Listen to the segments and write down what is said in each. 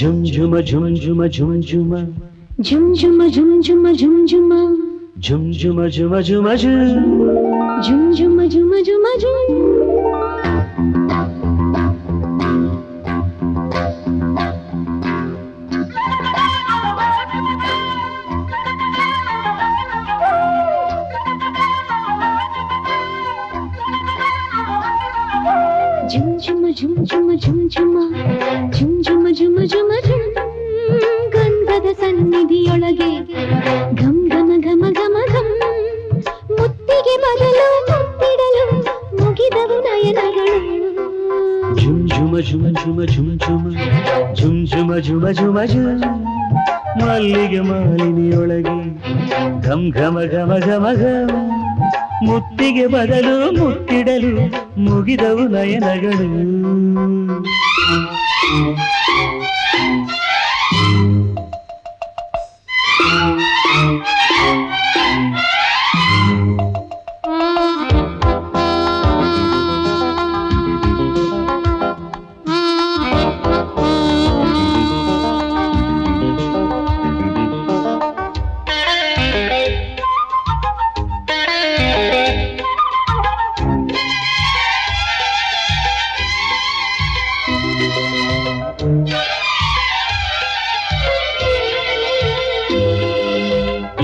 zoom ಝುಮ ಝುಮ್ ಝುಮ ಝುಮ್ ಝುಮ ಝುಮ್ ಝುಮ ಝುಮ್ ಝುಮ ಝುಮ್ ಝುಮ ಝುಮ್ ಝುಮ ಝುಮ ಝುಮ ಝುಮ್ ಝುಮ್ ಝುಮ ಝುಮ ಝುಮ ಝುಮ್ ಝುಮ್ ಝುಮ ಝುಮ್ ಝುಮ ಝುಮ್ ಝುಮ ಝುಮ್ ಝುಮ ಝುಮ ಝುಮ ಝುಮ್ ಗಂಧದ ಸನ್ನಿಧಿಯೊಳಗೆ ಘಮ ಘಮ ಘಮ ಘಮ ಘಮ್ ಮುತ್ತಿಗೆ ಬದಲು ಮುತ್ತಿಡಲು ಮುಗಿದವು ನಯನಗಳು ಝುಮ್ ಝುಮ ಝುಮ ಝುಮ ಝುಮ್ ಝುಮ ಝುಮ್ ಝುಮ ಝುಮ ಝುಮ ಝುಮ್ ಮಲ್ಲಿಗೆ ಮಾಲಿನಿಯೊಳಗೆ ಘಮ ಘಮ ಘಮ ಘಮ ಘಮ್ ಮುತ್ತಿಗೆ ಬದಲು ಮುತ್ತಿಡಲು ಮುಗಿದವು ನಯನಗಳು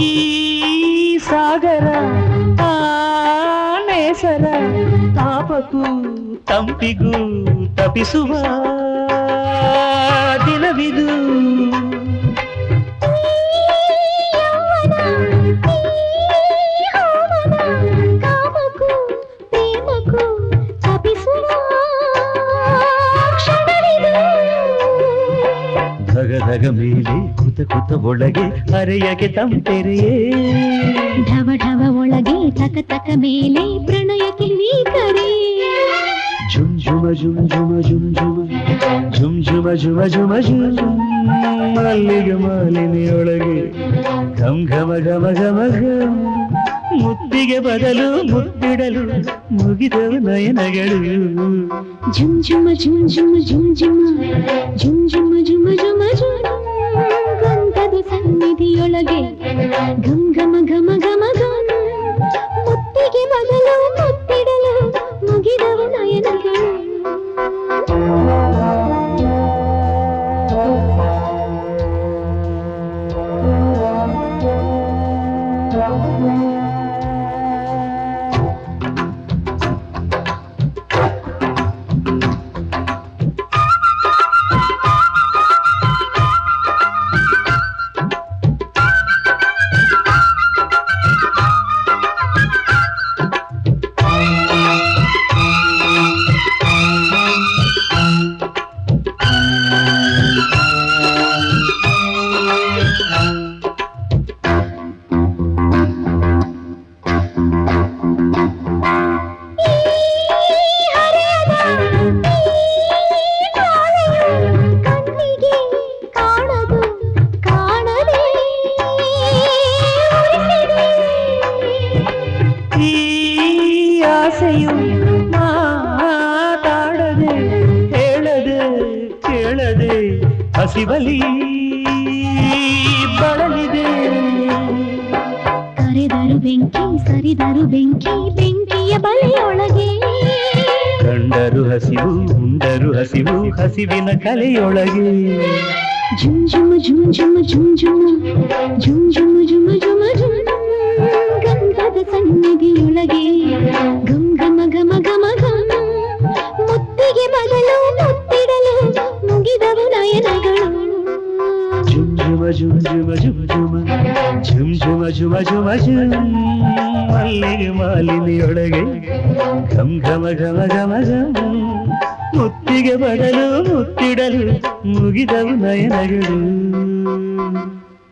ಈ ಸಾಗರ ನೇಸರ ತಾಪಕ್ಕೂ ತಂಪಿಗೂ ತಪಿಸುವ ದಿನವಿದು ಕಾಮಕ್ಕೂ ಪ್ರೇಮಕ್ಕೂ ತಪಿಸುವ ಕ್ಷಣವಿದು ಧಗಧಗ ಮೇಲೆ ಕುತ ಕುತ ಒಳಗೆ ಅರೆಯಗೆ ತಂಪೆರೆಯೇ ಢವ ಢವ ಒಳಗೆ ತಕ ತಕ ಮೇಲೆ ಪ್ರಣಯಕ್ಕೆ ನೀ ಕರೆ ಝುಮ್ ಝುಮ ಝುಮ್ ಝುಮ ಝುಮ್ ಝುಮ ಝುಮ್ ಝುಮ ಝುಮ ಝುಮ ಝುಮ್ ಮಲ್ಲಿಗೆ ಮಾಲಿನಿಯೊಳಗೆ ಘಮ ಘಮ ಘಮ ಘಮ ಘಮ್ ಮುತ್ತಿಗೆ ಬದಲು ಮುತ್ತಿಡಲು ಮುಗಿದವು ನಯನಗಳು ಝುಮ್ ಝುಮ ಝುಮ್ ಝುಮ ಝುಮ್ ಝುಮ ಝುಮ್ ಝುಮ ಝುಮ ಝುಮ ಝುಮ್ ಗಂಧದ ಸನ್ನಿಧಿಯೊಳಗೆ ಘಮ ಘಮ ಘಮ ಘಮ ಘಮ್ ಮುತ್ತಿಗೆ ಬದಲು ಮುತ್ತಿಡಲು ಮುಗಿದವು ನಯನಗಳು ಆಸೆಯು ಮಾತಾಡದೆ ಹೇಳದೆ ಕೇಳದೆ ಹಸಿಬಲಿ ಬಳಲಿದೆ ಕರೆದರು ಬೆಂಕಿ ಸರಿದರು ಬೆಂಕಿ ಬೆಂಕಿಯ ಬಲೆಯೊಳಗೆ ಕಂಡರು ಹಸಿವು ಉಂಡರು ಹಸಿವು ಹಸಿವಿನ ಕಲೆಯೊಳಗೆ ಝುಮ್ ಝುಮ ಝುಮ್ ಝುಮ ಝುಮ್ ಝುಮ ಝುಮ್ ಝುಮ ಝುಮ ಝುಮ ಝುಮ್ ಗಂಧದ ಸನ್ನಿಧಿಯೊಳಗೆ ಘಮ ಘಮ ಘಮ ಘಮ ಘಮ್ ಮುತ್ತಿಗೆ ಬದಲು ಮುತ್ತಿಡಲು ಮುಗಿದವು ನಯನಗಳು ಝುಮ್ ಝುಮ ಝುಮ್ ಝುಮ ಝುಮ್ ಝುಮ ಝುಮ್ ಝುಮ ಝುಮ ಝುಮ ಝುಮ್ ಮಲ್ಲಿಗೆ ಮಾಲಿನಿಯೊಳಗೆ ಘಮ ಘಮ ಘಮ ಘಮ ಘಮ್ ಮುತ್ತಿಗೆ ಬದಲು ಮುತ್ತಿಡಲು ಮುಗಿದವು ನಯನಗಳು